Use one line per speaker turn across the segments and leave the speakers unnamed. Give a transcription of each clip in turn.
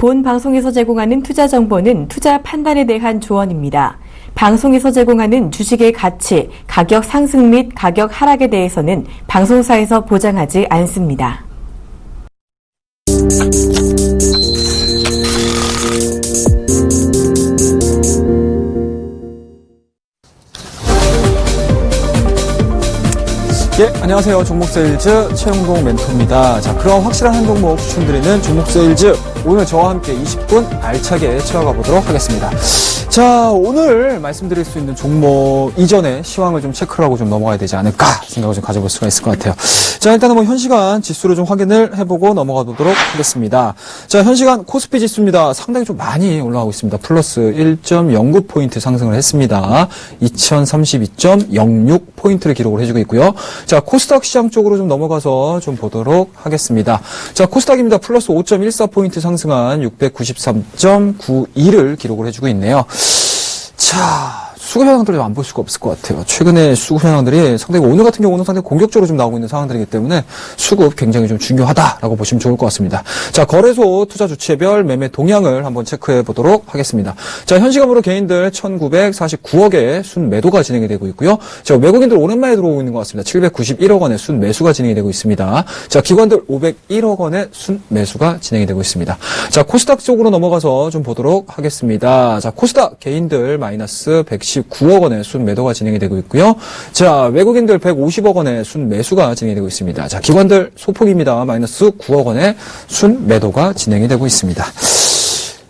본 방송에서 제공하는 투자 정보는 투자 판단에 대한 조언입니다. 방송에서 제공하는 주식의 가치, 가격 상승 및 가격 하락에 대해서는 방송사에서 보장하지 않습니다.
예, 안녕하세요. 종목세일즈 최영동 멘토입니다. 자, 그럼 확실한 한 종목 추천드리는 종목세일즈 오늘 저와 함께 20분 알차게 채워가 보도록 하겠습니다. 자, 오늘 말씀드릴 수 있는 종목 이전에 시황을 좀 체크를 하고 좀 넘어가야 되지 않을까 생각을 좀 가져볼 수가 있을 것 같아요. 자, 일단은 뭐 현시간 지수를 좀 확인을 해보고 넘어가 보도록 하겠습니다. 자, 현시간 코스피 지수입니다. 상당히 좀 많이 올라가고 있습니다. 플러스 1.09포인트 상승을 했습니다. 2032.06포인트를 기록을 해주고 있고요. 자, 코스닥 시장 쪽으로 좀 넘어가서 좀 보도록 하겠습니다. 자, 코스닥입니다. 플러스 5.14포인트 상승한 693.92를 기록을 해주고 있네요. 자, 수급 현황들을 좀 안 볼 수가 없을 것 같아요. 최근에 수급 현황들이 상당히 오늘 같은 경우는 상당히 공격적으로 좀 나오고 있는 상황들이기 때문에 수급 굉장히 좀 중요하다라고 보시면 좋을 것 같습니다. 자, 거래소 투자 주체별 매매 동향을 한번 체크해 보도록 하겠습니다. 자, 현시간으로 개인들 1,949억의 순매도가 진행이 되고 있고요. 자, 외국인들 오랜만에 들어오고 있는 것 같습니다. 791억 원의 순매수가 진행이 되고 있습니다. 자, 기관들 501억 원의 순매수가 진행이 되고 있습니다. 자, 코스닥 쪽으로 넘어가서 좀 보도록 하겠습니다. 자, 코스닥 개인들 마이너스 119억 원의 순매도가 진행이 되고 있고요. 자, 외국인들 150억 원의 순매수가 진행이 되고 있습니다. 자, 기관들 소폭입니다. 마이너스 9억 원의 순매도가 진행이 되고 있습니다.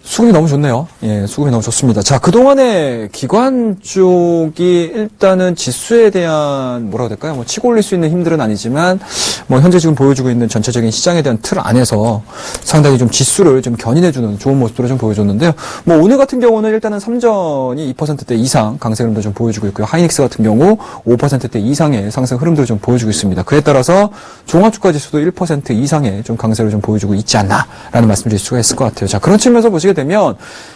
수급이 너무 좋네요. 예, 수급이 너무 좋습니다. 자, 그동안에 기관 쪽이 일단은 지수에 대한 뭐라고 해야 될까요? 뭐 치고 올릴 수 있는 힘들은 아니지만 뭐 현재 지금 보여주고 있는 전체적인 시장에 대한 틀 안에서 상당히 좀 지수를 좀 견인해주는 좋은 모습들을 좀 보여줬는데요. 뭐 오늘 같은 경우는 일단은 삼전이 2%대 이상 강세 흐름도 좀 보여주고 있고요. 하이닉스 같은 경우 5%대 이상의 상승 흐름들을 좀 보여주고 있습니다. 그에 따라서 종합주가 지수도 1% 이상의 좀 강세를 좀 보여주고 있지 않나라는 말씀드릴 수가 있을 것 같아요. 자, 그런 측면에서 보시게 되면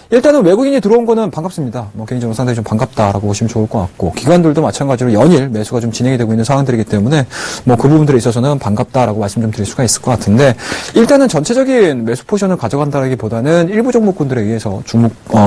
일단은 외국인이 들어온 거는 반갑습니다. 뭐 개인적으로 상당히 좀 반갑다라고 보시면 좋을 것 같고, 기관들도 마찬가지로 연일 매수가 좀 진행이 되고 있는 상황들이기 때문에 뭐 그 부분들에 있어서는 반갑다라고 말씀 좀 드릴 수가 있을 것 같은데, 일단은 전체적인 매수 포지션을 가져간다라기보다는 일부 종목군들에 의해서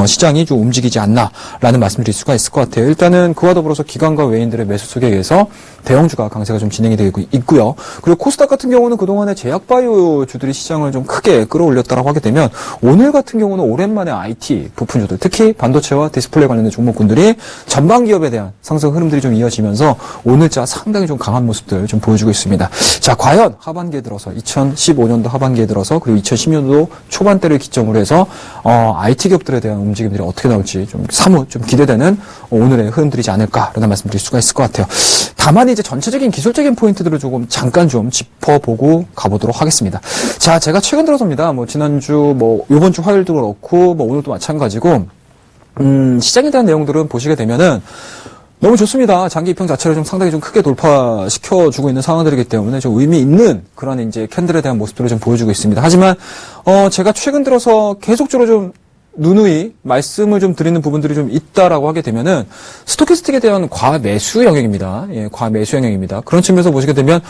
시장이 좀 움직이지 않나라는 말씀 드릴 수가 있을 것 같아요. 일단은 그와 더불어서 기관과 외인들의 매수 속에 의해서 대형주가 강세가 좀 진행이 되고 있고요. 그리고 코스닥 같은 경우는 그동안에 제약바이오주들이 시장을 좀 크게 끌어올렸다라고 하게 되면, 오늘 같은 경우는 오랜만에 IT 부품주들, 특히 반도체와 디스플레이 관련된 종목군들이 전방 기업에 대한 상승 흐름들이 좀 이어지면서 오늘자 상당히 좀 강한 모습들 좀 보여주고 있습니다. 자, 과연 하반기에 들어서 2015년도 하반기에 들어서 그리고 2010년도 초반대를 기점으로 해서 IT 기업들에 대한 움직임들이 어떻게 나올지 좀 사뭇 좀 기대되는 오늘의 흐름들이지 않을까라는 말씀드릴 수가 있을 것 같아요. 다만 이제 전체적인 기술적인 포인트들을 조금 잠깐 좀 짚어보고 가보도록 하겠습니다. 자, 제가 최근 들어서입니다. 뭐 지난주 뭐 이번 주 화요일도 그렇고 뭐 오늘도 마찬가지고 시장에 대한 내용들은 보시게 되면은 너무 좋습니다. 장기 입형 자체를 좀 상당히 좀 크게 돌파시켜주고 있는 상황들이기 때문에 좀 의미 있는 그런 이제 캔들에 대한 모습들을 좀 보여주고 있습니다. 하지만 제가 최근 들어서 계속적으로 좀 누누이 말씀을 좀 드리는 부분들이 좀 있다라고 하게 되면은 스토캐스틱에 대한 과매수 영역입니다. 예, 과매수 영역입니다. 그런 측면에서 보시게 되면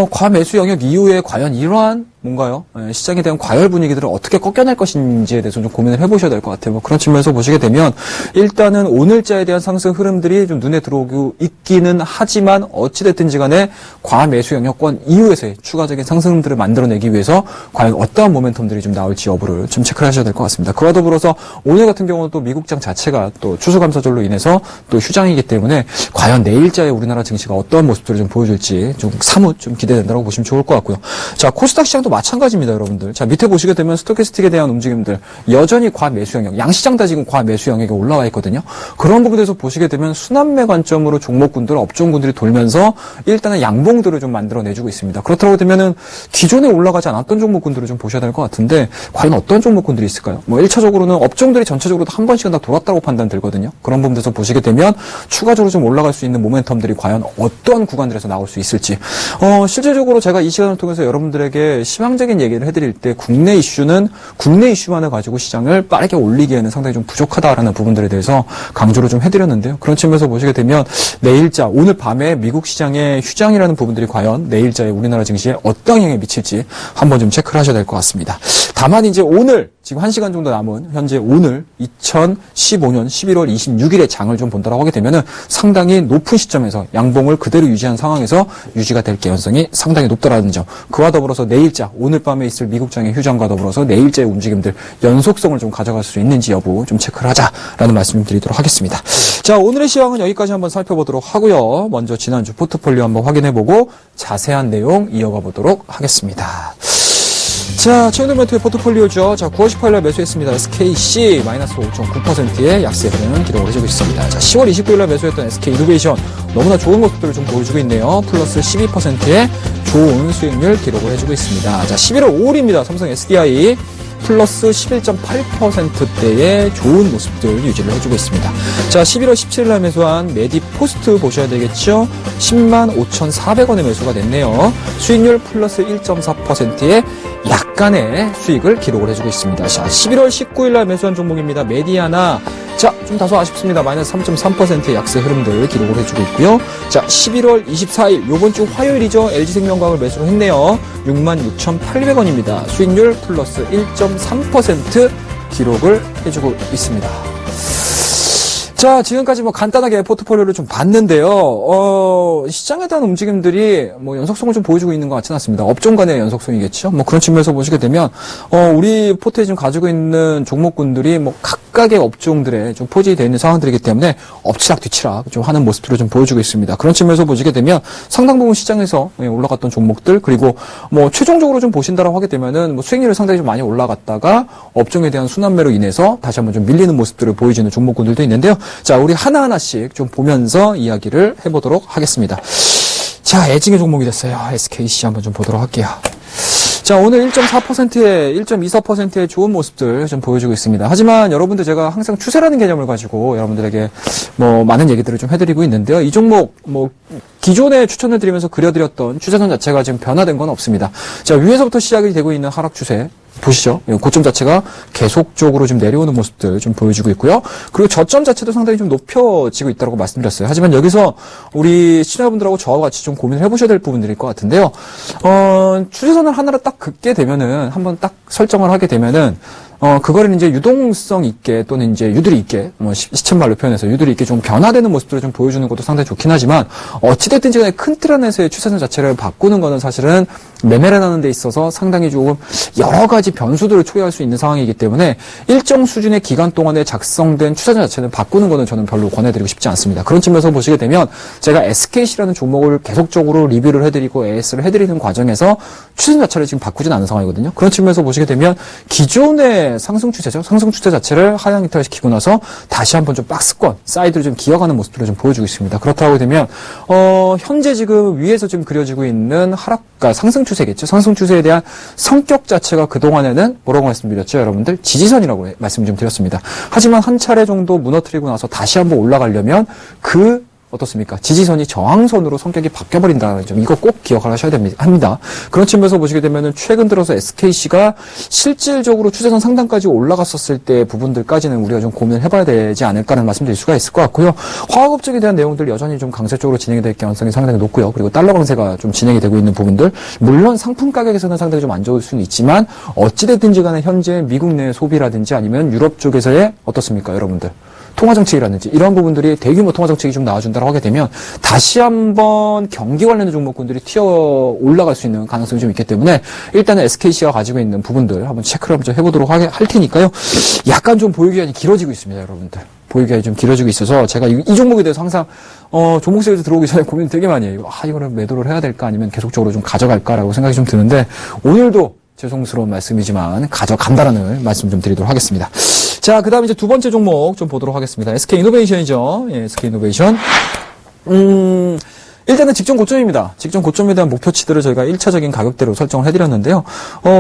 과매수 영역 이후에 과연 이러한 뭔가요? 시장에 대한 과열 분위기들을 어떻게 꺾여낼 것인지에 대해서 좀 고민을 해보셔야 될 것 같아요. 뭐 그런 측면에서 보시게 되면 일단은 오늘자에 대한 상승 흐름들이 좀 눈에 들어오고 있기는 하지만 어찌됐든지 간에 과매수 영역권 이후에서의 추가적인 상승 흐름들을 만들어내기 위해서 과연 어떠한 모멘텀들이 좀 나올지 여부를 좀 체크를 하셔야 될 것 같습니다. 그와 더불어서 오늘 같은 경우는 또 미국장 자체가 또 추수감사절로 인해서 또 휴장이기 때문에 과연 내일자에 우리나라 증시가 어떠한 모습들을 좀 보여줄지 좀 사뭇 좀 기대된다고 보시면 좋을 것 같고요. 자, 코스닥 시장도 마찬가지입니다, 여러분들. 자, 밑에 보시게 되면 스토캐스틱에 대한 움직임들 여전히 과매수 영역, 양시장 다 지금 과매수 영역에 올라와 있거든요. 그런 부분에서 보시게 되면 순환매 관점으로 종목군들, 업종군들이 돌면서 일단은 양봉들을 좀 만들어내주고 있습니다. 그렇다고 되면은 기존에 올라가지 않았던 종목군들을 좀 보셔야 될 것 같은데 과연 어떤 종목군들이 있을까요? 뭐 1차적으로는 업종들이 전체적으로 한 번씩은 다 돌았다고 판단 들거든요. 그런 부분에서 보시게 되면 추가적으로 좀 올라갈 수 있는 모멘텀들이 과연 어떠한 구간들에서 나올 수 있을지. 실질적으로 제가 이 시간을 통해서 여러분들에게 희망적인 얘기를 해드릴 때 국내 이슈만을 가지고 시장을 빠르게 올리기에는 상당히 좀 부족하다라는 부분들에 대해서 강조를 좀 해드렸는데요. 그런 측면에서 보시게 되면 내일자, 오늘 밤에 미국 시장의 휴장이라는 부분들이 과연 내일자에 우리나라 증시에 어떤 영향을 미칠지 한번 좀 체크를 하셔야 될 것 같습니다. 다만 이제 오늘 지금 1시간 정도 남은 현재 오늘 2015년 11월 26일에 장을 좀 본다라고 하게 되면은 상당히 높은 시점에서 양봉을 그대로 유지한 상황에서 유지가 될 개연성이 상당히 높다라는 점. 그와 더불어서 내일자, 오늘 밤에 있을 미국장의 휴장과 더불어서 내일자의 움직임들 연속성을 좀 가져갈 수 있는지 여부 좀 체크를 하자라는 말씀 드리도록 하겠습니다. 자, 오늘의 시황은 여기까지 한번 살펴보도록 하고요. 먼저 지난주 포트폴리오 한번 확인해보고 자세한 내용 이어가 보도록 하겠습니다. 자, 최근의 포트폴리오죠. 자, 9월 18일 날 매수했습니다. SKC 마이너스 5.9%의 약세 흐름은 기록을 해주고 있습니다. 자, 10월 29일 날 매수했던 SK 이노베이션 너무나 좋은 모습들을 좀 보여주고 있네요. 플러스 12%의 좋은 수익률 기록을 해주고 있습니다. 자, 11월 5일입니다. 삼성 SDI 플러스 11.8%대의 좋은 모습들 유지를 해주고 있습니다. 자, 11월 17일 날 매수한 메디포스트 보셔야 되겠죠. 105,400원의 매수가 됐네요. 수익률 플러스 1.4%의 약간의 수익을 기록을 해주고 있습니다. 자, 11월 19일 날 매수한 종목입니다. 메디아나. 자, 좀 다소 아쉽습니다. 마이너스 3.3%의 약세 흐름들 기록을 해주고 있고요. 자, 11월 24일, 요번 주 화요일이죠. LG생명과학을 매수를 했네요. 66,800원입니다. 수익률 플러스 1.3% 기록을 해주고 있습니다. 자, 지금까지 뭐 간단하게 포트폴리오를 좀 봤는데요. 시장에 대한 움직임들이 뭐 연속성을 좀 보여주고 있는 것 같지는 않습니다. 업종 간의 연속성이겠죠. 뭐 그런 측면에서 보시게 되면, 우리 포트에 지금 가지고 있는 종목군들이 뭐 각각의 업종들에 좀 포진이 되어 있는 상황들이기 때문에 엎치락 뒤치락 좀 하는 모습들을 좀 보여주고 있습니다. 그런 측면에서 보시게 되면 상당 부분 시장에서 올라갔던 종목들, 그리고 뭐 최종적으로 좀 보신다라고 하게 되면은 뭐 수익률이 상당히 좀 많이 올라갔다가 업종에 대한 순환매로 인해서 다시 한번 좀 밀리는 모습들을 보여주는 종목군들도 있는데요. 자, 우리 하나하나씩 좀 보면서 이야기를 해보도록 하겠습니다. 자, 애증의 종목이 됐어요. SKC 한번 좀 보도록 할게요. 자, 오늘 1.4%의, 1.24%의 좋은 모습들 좀 보여주고 있습니다. 하지만 여러분들 제가 항상 추세라는 개념을 가지고 여러분들에게 뭐 많은 얘기들을 좀 해드리고 있는데요. 이 종목, 뭐, 기존에 추천을 드리면서 그려드렸던 추세선 자체가 지금 변화된 건 없습니다. 자, 위에서부터 시작이 되고 있는 하락 추세. 보시죠. 고점 자체가 계속적으로 좀 내려오는 모습들 좀 보여주고 있고요. 그리고 저점 자체도 상당히 좀 높여지고 있다고 말씀드렸어요. 하지만 여기서 우리 시청자분들하고 저와 같이 좀 고민을 해보셔야 될 부분들일 것 같은데요. 추세선을 하나를 딱 긋게 되면은, 한번 딱 설정을 하게 되면은, 그거를 이제 유동성 있게 또는 이제 유두리 있게, 뭐 시쳇말로 표현해서 유두리 있게 좀 변화되는 모습들을 좀 보여주는 것도 상당히 좋긴 하지만, 어찌됐든지 간에 큰 틀 안에서의 추세선 자체를 바꾸는 거는 사실은 매매를 하는 데 있어서 상당히 조금 여러 가지 변수들을 초래할 수 있는 상황이기 때문에 일정 수준의 기간 동안에 작성된 추세선 자체는 바꾸는 거는 저는 별로 권해드리고 싶지 않습니다. 그런 측면에서 보시게 되면 제가 SKC라는 종목을 계속적으로 리뷰를 해드리고 AS를 해드리는 과정에서 추세선 자체를 지금 바꾸진 않은 상황이거든요. 그런 측면에서 보시게 되면 기존의 상승 추세죠. 상승 추세 자체를 하향 이탈시키고 나서 다시 한번 좀 박스권, 사이드를 좀 기어가는 모습들을 좀 보여주고 있습니다. 그렇다고 되면, 현재 지금 위에서 지금 그려지고 있는 하락과 상승 추세겠죠. 상승 추세에 대한 성격 자체가 그동안에는 뭐라고 말씀드렸죠, 여러분들? 지지선이라고 말씀 좀 드렸습니다. 하지만 한 차례 정도 무너뜨리고 나서 다시 한번 올라가려면 어떻습니까? 지지선이 저항선으로 성격이 바뀌어버린다는 점, 이거 꼭 기억하셔야 합니다. 그런 측면에서 보시게 되면은 최근 들어서 SKC가 실질적으로 추세선 상단까지 올라갔었을 때 부분들까지는 우리가 좀 고민을 해봐야 되지 않을까라는 말씀드릴 수가 있을 것 같고요. 화학업종에 대한 내용들 여전히 좀 강세적으로 진행이 될 가능성이 상당히 높고요. 그리고 달러 강세가 좀 진행이 되고 있는 부분들, 물론 상품 가격에서는 상당히 좀 안 좋을 수는 있지만 어찌됐든지 간에 현재 미국 내 소비라든지 아니면 유럽 쪽에서의 어떻습니까, 여러분들? 통화정책이라든지 이런 부분들이 대규모 통화정책이 좀 나와준다고 하게 되면 다시 한번 경기 관련된 종목군들이 튀어 올라갈 수 있는 가능성이 좀 있기 때문에 일단은 SKC가 가지고 있는 부분들 한번 체크를 한번 해보도록 할 테니까요. 약간 좀 보유기간이 길어지고 있습니다, 여러분들. 보유기간이 좀 길어지고 있어서 제가 이 종목에 대해서 항상 종목 시장에서 들어오기 전에 고민 되게 많이 해요. 이거를 매도를 해야 될까 아니면 계속적으로 좀 가져갈까라고 생각이 좀 드는데 오늘도 죄송스러운 말씀이지만 가져간다라는 말씀 좀 드리도록 하겠습니다. 자, 그 다음 이제 두 번째 종목 좀 보도록 하겠습니다. SK 이노베이션이죠. 예, SK 이노베이션. 일단은 직전 고점입니다. 직전 고점에 대한 목표치들을 저희가 1차적인 가격대로 설정을 해드렸는데요.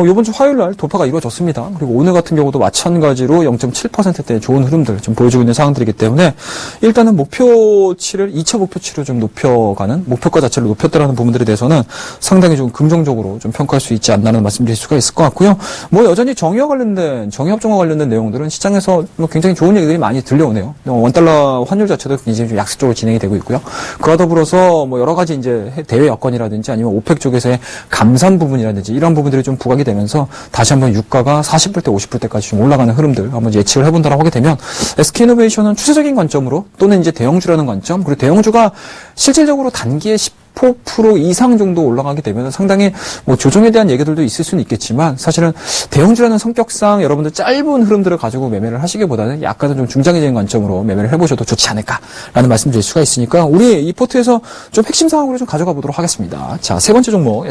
요번 주 화요일 날 돌파가 이루어졌습니다. 그리고 오늘 같은 경우도 마찬가지로 0.7%대의 좋은 흐름들 좀 보여주고 있는 상황들이기 때문에 일단은 목표치를 2차 목표치로 좀 높여가는 목표가 자체를 높였다라는 부분들에 대해서는 상당히 좀 긍정적으로 좀 평가할 수 있지 않나는 말씀드릴 수가 있을 것 같고요. 뭐 여전히 정유업종과 관련된 내용들은 시장에서 뭐 굉장히 좋은 얘기들이 많이 들려오네요. 원달러 환율 자체도 굉장히 좀 약세적으로 진행이 되고 있고요. 그와 더불어서 뭐 여러 가지 이제 대외 여건이라든지 아니면 오펙 쪽에서의 감산 부분이라든지 이런 부분들이 좀 부각이 되면서 다시 한번 유가가 40불대, 50불대까지 좀 올라가는 흐름들 한번 예측을 해본다라고 하게 되면 SK이노베이션은 추세적인 관점으로 또는 이제 대형주라는 관점, 그리고 대형주가 실질적으로 단기에 10% 이상 정도 올라가게 되면 상당히 뭐 조정에 대한 얘기들도 있을 수는 있겠지만 사실은 대형주라는 성격상 여러분들 짧은 흐름들을 가지고 매매를 하시기보다는 약간은 좀 중장기적인 관점으로 매매를 해보셔도 좋지 않을까라는 말씀드릴 수가 있으니까 우리 이 포트에서 좀 핵심 상황으로 좀 가져가 보도록 하겠습니다. 자, 세 번째 종목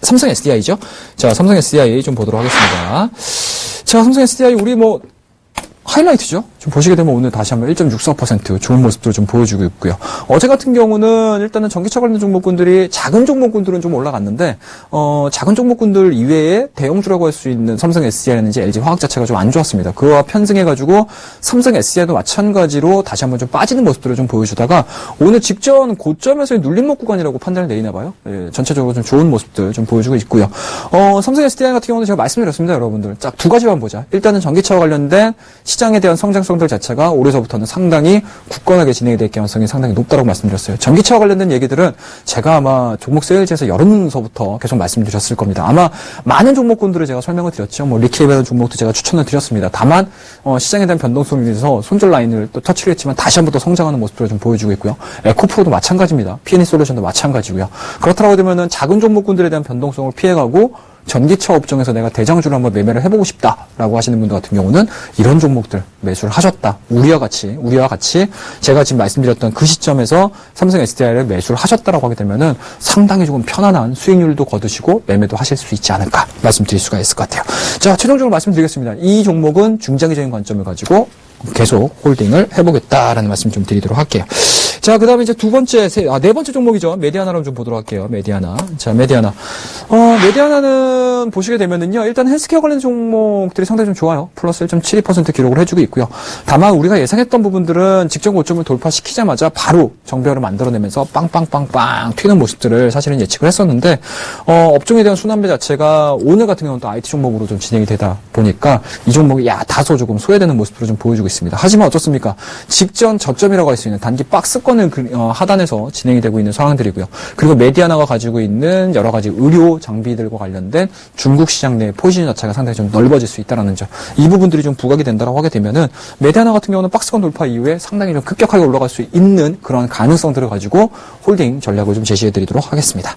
삼성 SDI죠. 자, 삼성 SDI 좀 보도록 하겠습니다. 자, 삼성 SDI 우리 뭐 하이라이트죠. 좀 보시게 되면 오늘 다시 한번 1.64% 좋은 모습들을 좀 보여주고 있고요. 어제 같은 경우는 일단은 전기차 관련 종목군들이 작은 종목군들은 좀 올라갔는데 작은 종목군들 이외에 대형주라고 할 수 있는 삼성 SDI라든지 LG 화학 자체가 좀 안 좋았습니다. 그와 편승해가지고 삼성 SDI도 마찬가지로 다시 한번 좀 빠지는 모습들을 좀 보여주다가 오늘 직전 고점에서의 눌림목 구간이라고 판단을 내리나 봐요. 예, 전체적으로 좀 좋은 모습들 좀 보여주고 있고요. 삼성 SDI 같은 경우는 제가 말씀드렸습니다, 여러분들. 딱 두 가지만 보자. 일단은 전기차와 관련된 시장에 대한 성장성들 자체가 올해서부터는 상당히 굳건하게 진행이 될 가능성이 상당히 높다고 말씀드렸어요. 전기차와 관련된 얘기들은 제가 아마 종목 세일즈에서 여름서부터 계속 말씀드렸을 겁니다. 아마 많은 종목군들을 제가 설명을 드렸죠. 뭐 리케이라는 종목도 제가 추천을 드렸습니다. 다만 시장에 대한 변동성에 의해서 손절 라인을 또 터치를 했지만 다시 한번 또 성장하는 모습들을 좀 보여주고 있고요. 에코프로도 마찬가지입니다. P&E 솔루션도 마찬가지고요. 그렇다고 되면은 작은 종목군들에 대한 변동성을 피해가고 전기차 업종에서 내가 대장주를 한번 매매를 해보고 싶다라고 하시는 분들 같은 경우는 이런 종목들 매수를 하셨다. 우리와 같이 제가 지금 말씀드렸던 그 시점에서 삼성 SDI를 매수를 하셨다라고 하게 되면은 상당히 조금 편안한 수익률도 거두시고 매매도 하실 수 있지 않을까 말씀드릴 수가 있을 것 같아요. 자, 최종적으로 말씀드리겠습니다. 이 종목은 중장기적인 관점을 가지고 계속 홀딩을 해보겠다라는 말씀 좀 드리도록 할게요. 자, 그 다음에 이제 네 번째 종목이죠. 메디아나로 좀 보도록 할게요. 메디아나. 자, 메디아나. 메디아나는 보시게 되면은요, 일단 헬스케어 관련 종목들이 상당히 좀 좋아요. 플러스 1.72% 기록을 해주고 있고요. 다만 우리가 예상했던 부분들은 직전 고점을 돌파시키자마자 바로 정배열을 만들어내면서 빵빵빵빵 튀는 모습들을 사실은 예측을 했었는데, 업종에 대한 순환배 자체가 오늘 같은 경우는 또 IT 종목으로 좀 진행이 되다 보니까 이 종목이 다소 조금 소외되는 모습으로 좀 보여주고 있습니다. 하지만 어떻습니까? 직전 저점이라고 할 수 있는 단기 박스권 하단에서 진행이 되고 있는 상황들이고요. 그리고 메디아나가 가지고 있는 여러 가지 의료 장비들과 관련된 중국 시장 내 포지션 자체가 상당히 좀 넓어질 수 있다는 점. 이 부분들이 좀 부각이 된다고 하게 되면은 메디아나 같은 경우는 박스권 돌파 이후에 상당히 좀 급격하게 올라갈 수 있는 그런 가능성들을 가지고 홀딩 전략을 좀 제시해 드리도록 하겠습니다.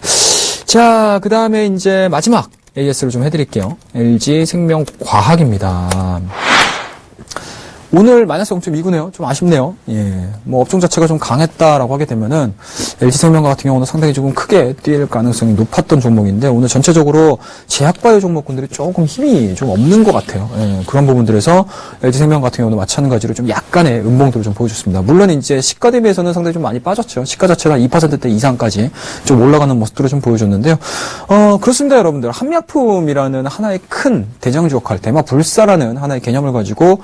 자, 그 다음에 이제 마지막 AS를 좀 해드릴게요. LG 생명과학입니다. 오늘 마이너스 0.29네요. 좀 아쉽네요. 예. 뭐 업종 자체가 좀 강했다라고 하게 되면은 LG생명과 같은 경우는 상당히 조금 크게 뛸 가능성이 높았던 종목인데 오늘 전체적으로 제약바이오 종목군들이 조금 힘이 좀 없는 것 같아요. 예. 그런 부분들에서 LG생명 같은 경우는 마찬가지로 좀 약간의 음봉들을 좀 보여줬습니다. 물론 이제 시가 대비해서는 상당히 좀 많이 빠졌죠. 시가 자체가 2%대 이상까지 좀 올라가는 모습들을 좀 보여줬는데요. 그렇습니다, 여러분들. 한미약품이라는 하나의 큰 대장주 역할, 대마불사라는 하나의 개념을 가지고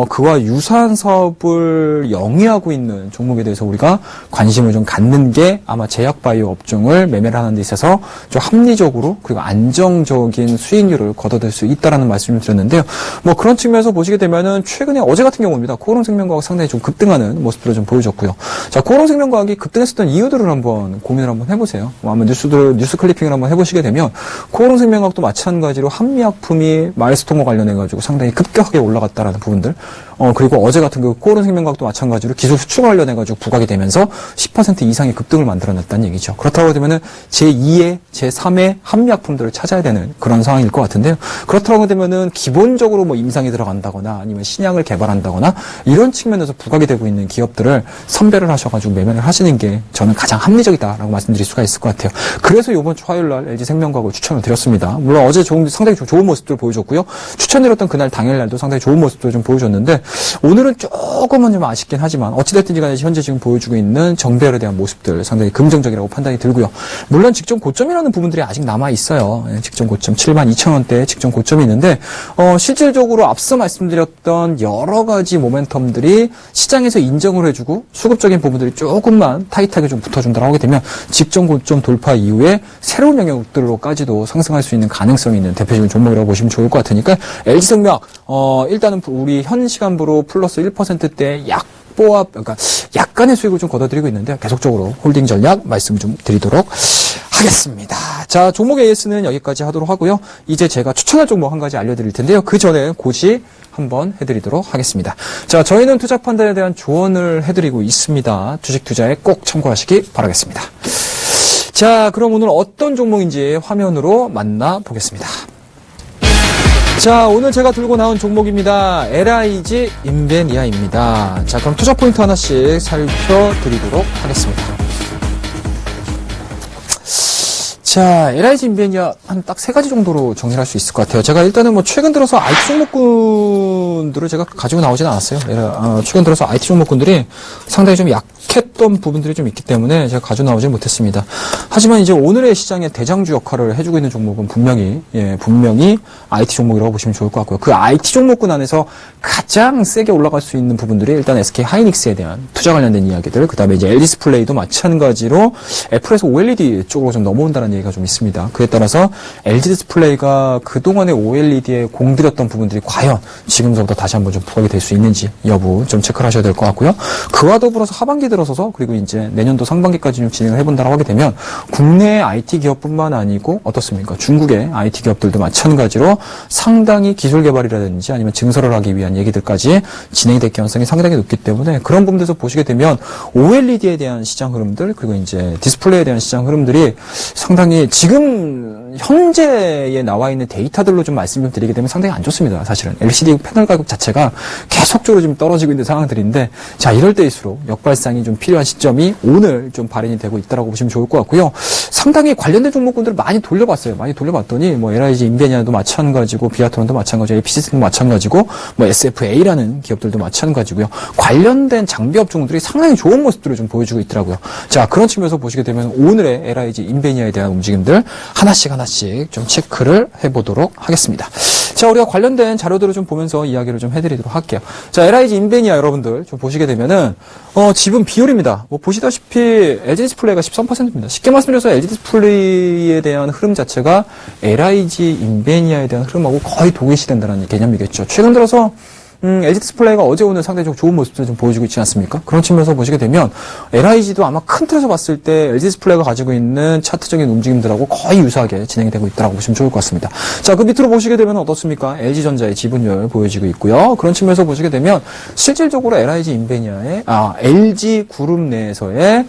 그와 유사한 사업을 영위하고 있는 종목에 대해서 우리가 관심을 좀 갖는 게 아마 제약바이오 업종을 매매를 하는 데 있어서 좀 합리적으로 그리고 안정적인 수익률을 거둬들 수 있다라는 말씀을 드렸는데요. 뭐 그런 측면에서 보시게 되면은 최근에 어제 같은 경우입니다. 코오롱생명과학 상당히 좀 급등하는 모습들을 좀 보여줬고요. 자, 코오롱생명과학이 급등했었던 이유들을 한번 고민을 한번 해보세요. 아마 뉴스 클리핑을 한번 해보시게 되면 코오롱생명과학도 마찬가지로 한미약품이 마일스톤과 관련해가지고 상당히 급격하게 올라갔다라는 부분들. 그리고 어제 같은 코오롱생명과학도 마찬가지로 기술 수출 관련해가지고 부각이 되면서 10% 이상의 급등을 만들어냈다는 얘기죠. 그렇다고 되면은 제2의, 제3의 한미약품들을 찾아야 되는 그런 상황일 것 같은데요. 그렇다고 되면은 기본적으로 뭐 임상이 들어간다거나 아니면 신약을 개발한다거나 이런 측면에서 부각이 되고 있는 기업들을 선별을 하셔가지고 매매를 하시는 게 저는 가장 합리적이다라고 말씀드릴 수가 있을 것 같아요. 그래서 이번 주 화요일날 LG생명과학을 추천을 드렸습니다. 물론 어제 상당히 좋은 모습들을 보여줬고요. 추천드렸던 그날 당일날도 상당히 좋은 모습들을 좀 보여줬는데 오늘은 조금은 좀 아쉽긴 하지만 어찌됐든지 간에 현재 지금 보여주고 있는 정배열에 대한 모습들 상당히 긍정적이라고 판단이 들고요. 물론 직전 고점이라는 부분들이 아직 남아있어요. 직전 고점 72,000원대의 직전 고점이 있는데 실질적으로 앞서 말씀드렸던 여러 가지 모멘텀들이 시장에서 인정을 해주고 수급적인 부분들이 조금만 타이트하게 좀 붙어준다고 하게 되면 직전 고점 돌파 이후에 새로운 영역들로까지도 상승할 수 있는 가능성이 있는 대표적인 종목이라고 보시면 좋을 것 같으니까 LG생명 일단은 우리 현 시간부로 플러스 1%대 약 뽀와 그러니까 약간의 수익을 좀 걷어들이고 있는데 계속적으로 홀딩 전략 말씀 좀 드리도록 하겠습니다. 자, 종목 AS는 여기까지 하도록 하고요. 이제 제가 추천할 종목 한 가지 알려드릴 텐데요. 그 전에 고시 한번 해드리도록 하겠습니다. 자, 저희는 투자 판단에 대한 조언을 해드리고 있습니다. 주식 투자에 꼭 참고하시기 바라겠습니다. 자, 그럼 오늘 어떤 종목인지 화면으로 만나보겠습니다. 자, 오늘 제가 들고 나온 종목입니다. LIG 인베니아입니다. 자, 그럼 투자 포인트 하나씩 살펴드리도록 하겠습니다. 자, LIG 인베니아 한 딱 3가지 정도로 정리를 할 수 있을 것 같아요. 제가 일단은 뭐 최근 들어서 IT 종목군들을 제가 가지고 나오지는 않았어요. 최근 들어서 IT 종목군들이 상당히 좀 약했던 부분들이 좀 있기 때문에 제가 가지고 나오지 못했습니다. 하지만 이제 오늘의 시장의 대장주 역할을 해주고 있는 종목은 분명히 IT 종목이라고 보시면 좋을 것 같고요. 그 IT 종목군 안에서 가장 세게 올라갈 수 있는 부분들이 일단 SK 하이닉스에 대한 투자 관련된 이야기들, 그 다음에 이제 LG 디스플레이도 마찬가지로 애플에서 OLED 쪽으로 좀 넘어온다는 얘기가 좀 있습니다. 그에 따라서 LG 디스플레이가 그동안의 OLED에 공들였던 부분들이 과연 지금서부터 다시 한번 좀 부각이 될 수 있는지 여부 좀 체크를 하셔야 될 것 같고요. 그와 더불어서 하반기 들어서서 그리고 이제 내년도 상반기까지 좀 진행을 해본다고 하게 되면 국내의 IT 기업뿐만 아니고 어떻습니까? 중국의 IT 기업들도 마찬가지로 상당히 기술 개발이라든지 아니면 증설을 하기 위한 얘기들까지 진행이 될 가능성이 상당히 높기 때문에 그런 부분들에서 보시게 되면 OLED에 대한 시장 흐름들 그리고 이제 디스플레이에 대한 시장 흐름들이 상당히 지금 현재에 나와 있는 데이터들로 좀 말씀 좀 드리게 되면 상당히 안 좋습니다. 사실은 LCD 패널 가격 자체가 계속적으로 좀 떨어지고 있는 상황들인데 자, 이럴 때일수록 역발상이 좀 필요한 시점이 오늘 좀 발현이 되고 있다라고 보시면 좋을 것 같고요. 상당히 관련된 종목군들을 많이 돌려봤어요. 많이 돌려봤더니 뭐 LIG 인베니아도 마찬가지고 비아트론도 마찬가지고 APC도 마찬가지고 뭐 SFA라는 기업들도 마찬가지고요. 관련된 장비 업종들이 상당히 좋은 모습들을 좀 보여주고 있더라고요. 자, 그런 측면에서 보시게 되면 오늘의 LIG 인베니아에 대한 움직임들 하나씩 좀 체크를 해보도록 하겠습니다. 자, 우리가 관련된 자료들을 좀 보면서 이야기를 좀 해드리도록 할게요. 자, LIG 인베니아 여러분들 좀 보시게 되면은 지분 비율입니다. 뭐 보시다시피 LG 디스플레이가 13%입니다. 쉽게 말씀드려서 LG 디스플레이에 대한 흐름 자체가 LIG 인베니아에 대한 흐름하고 거의 동일시된다는 개념이겠죠. 최근 들어서 LG 디스플레이가 어제 오늘 상당히 좀 좋은 모습을 좀 보여주고 있지 않습니까? 그런 측면에서 보시게 되면 LIG도 아마 큰 틀에서 봤을 때 LG 디스플레이가 가지고 있는 차트적인 움직임들하고 거의 유사하게 진행이 되고 있다고 보시면 좋을 것 같습니다. 자, 그 밑으로 보시게 되면 어떻습니까? LG전자의 지분율 보여지고 있고요. 그런 측면에서 보시게 되면 실질적으로 LIG 인베니아의 LG 그룹 내에서의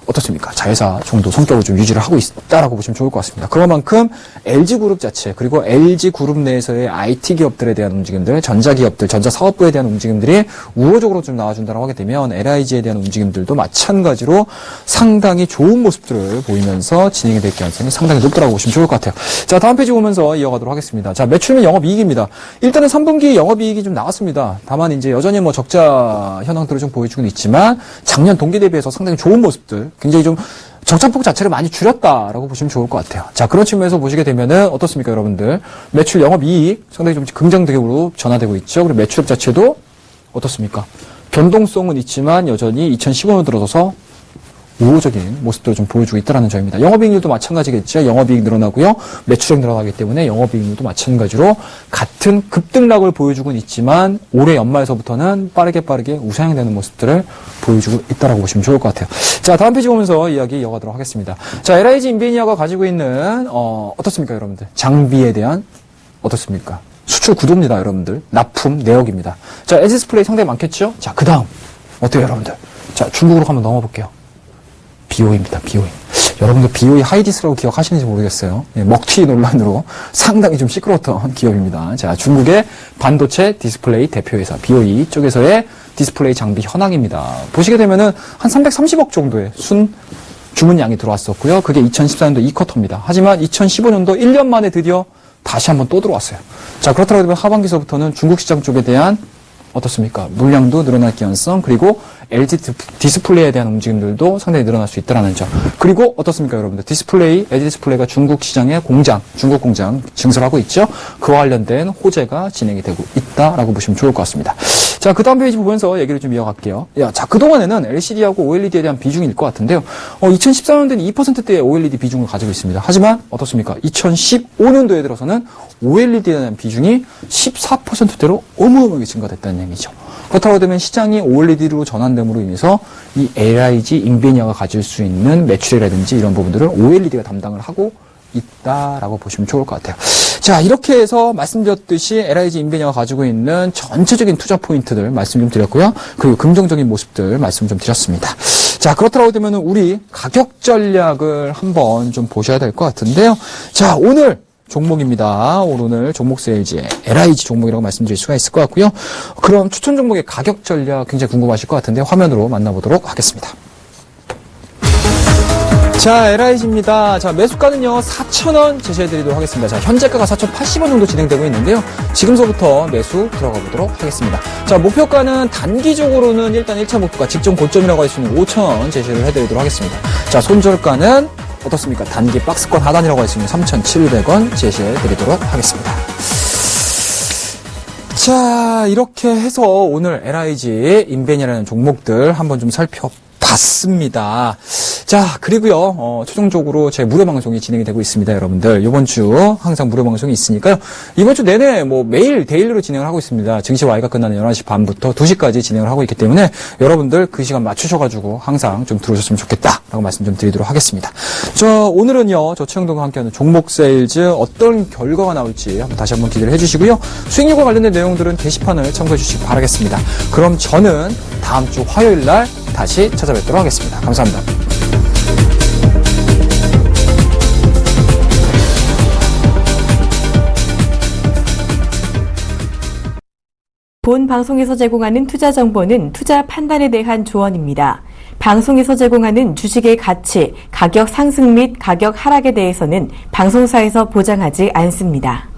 어떻습니까? 자회사 정도 성격을 좀 유지를 하고 있다라고 보시면 좋을 것 같습니다. 그만큼 LG그룹 자체 그리고 LG그룹 내에서의 IT 기업들에 대한 움직임들, 전자기업들, 전자사업부에 대한 움직임들이 우호적으로 좀 나와준다고 하게 되면 LIG에 대한 움직임들도 마찬가지로 상당히 좋은 모습들을 보이면서 진행이 될 가능성이 상당히 높다고 보시면 좋을 것 같아요. 자, 다음 페이지 보면서 이어가도록 하겠습니다. 자, 매출면 영업이익입니다. 일단은 3분기 영업이익이 좀 나왔습니다. 다만 이제 여전히 뭐 적자 현황들을 좀 보여주고는 있지만 작년 동기 대비해서 상당히 좋은 모습들 굉장히 좀 적자폭 자체를 많이 줄였다라고 보시면 좋을 것 같아요. 자, 그런 측면에서 보시게 되면은 어떻습니까, 여러분들? 매출 영업이익 상당히 좀 긍정적으로 전환되고 있죠. 그리고 매출액 자체도 어떻습니까? 변동성은 있지만 여전히 2015년 들어서서 우호적인 모습들을 좀 보여주고 있다는 점입니다. 영업이익률도 마찬가지겠죠. 영업이익 늘어나고요. 매출액 늘어나기 때문에 영업이익률도 마찬가지로 같은 급등락을 보여주고는 있지만 올해 연말에서부터는 빠르게 우상향되는 모습들을 보여주고 있다고 보시면 좋을 것 같아요. 자, 다음 페이지 보면서 이야기 이어가도록 하겠습니다. 자, LIG 인베니아가 가지고 있는 어떻습니까, 여러분들? 장비에 대한 어떻습니까? 수출 구도입니다, 여러분들. 납품 내역입니다. 자, LG 디스플레이 상당히 많겠죠? 자, 그 다음 어때요, 여러분들? 자, 중국으로 한번 넘어볼게요. BOE입니다. BOE. 여러분들 BOE 하이디스라고 기억하시는지 모르겠어요. 예, 먹튀 논란으로 상당히 좀 시끄러웠던 기업입니다. 자, 중국의 반도체 디스플레이 대표회사 BOE 쪽에서의 디스플레이 장비 현황입니다. 보시게 되면은 한 330억 정도의 주문량이 들어왔었고요. 그게 2014년도 2쿼터입니다. 하지만 2015년도 1년 만에 드디어 다시 한번 또 들어왔어요. 자, 그렇다고 하면 하반기서부터는 중국 시장 쪽에 대한 어떻습니까? 물량도 늘어날 가능성, 그리고 LG 디스플레이에 대한 움직임들도 상당히 늘어날 수 있다는 점. 그리고 어떻습니까, 여러분들? LG 디스플레이가 중국 시장의 중국 공장 증설하고 있죠? 그와 관련된 호재가 진행이 되고 있다라고 보시면 좋을 것 같습니다. 자, 그 다음 페이지 보면서 얘기를 좀 이어갈게요. 자, 그동안에는 LCD하고 OLED에 대한 비중일 것 같은데요. 2014년도에는 2%대의 OLED 비중을 가지고 있습니다. 하지만 어떻습니까? 2015년도에 들어서는 OLED에 대한 비중이 14%대로 어마어마하게 증가됐다는 얘기죠. 그렇다고 되면 시장이 OLED로 전환됨으로 인해서 이 LIG 인베니아가 가질 수 있는 매출이라든지 이런 부분들을 OLED가 담당을 하고 있다라고 보시면 좋을 것 같아요. 자, 이렇게 해서 말씀드렸듯이 LIG 인베니아가 가지고 있는 전체적인 투자 포인트들 말씀 좀 드렸고요. 그리고 긍정적인 모습들 말씀 좀 드렸습니다. 자, 그렇다고 되면 우리 가격 전략을 한번 좀 보셔야 될 것 같은데요. 자, 오늘 종목입니다. 오늘 종목 세일즈의 LIG 종목이라고 말씀드릴 수가 있을 것 같고요. 그럼 추천 종목의 가격 전략 굉장히 궁금하실 것 같은데 화면으로 만나보도록 하겠습니다. 자, LIG입니다. 자, 매수가는요, 4,000원 제시해드리도록 하겠습니다. 자, 현재가가 4,080원 정도 진행되고 있는데요. 지금서부터 매수 들어가 보도록 하겠습니다. 자, 목표가는 단기적으로는 일단 1차 목표가 직전 고점이라고 할 수 있는 5,000원 제시를 해드리도록 하겠습니다. 자, 손절가는 어떻습니까? 단기 박스권 하단이라고 할 수 있는 3,700원 제시해드리도록 하겠습니다. 자, 이렇게 해서 오늘 LIG 인베니아라는 종목들 한번 좀 살펴봤습니다. 자, 그리고요, 최종적으로 제 무료 방송이 진행이 되고 있습니다, 여러분들. 이번 주 항상 무료 방송이 있으니까요. 이번 주 내내 매일 데일리로 진행을 하고 있습니다. 증시 Y가 끝나는 11시 반부터 2시까지 진행을 하고 있기 때문에 여러분들 그 시간 맞추셔가지고 항상 좀 들어오셨으면 좋겠다라고 말씀 좀 드리도록 하겠습니다. 오늘은요, 저 최영동과 함께하는 종목 세일즈 어떤 결과가 나올지 다시 한번 기대를 해주시고요. 수익률과 관련된 내용들은 게시판을 참고해 주시기 바라겠습니다. 그럼 저는 다음 주 화요일 날 다시 찾아뵙도록 하겠습니다. 감사합니다.
본 방송에서 제공하는 투자 정보는 투자 판단에 대한 조언입니다. 방송에서 제공하는 주식의 가치, 가격 상승 및 가격 하락에 대해서는 방송사에서 보장하지 않습니다.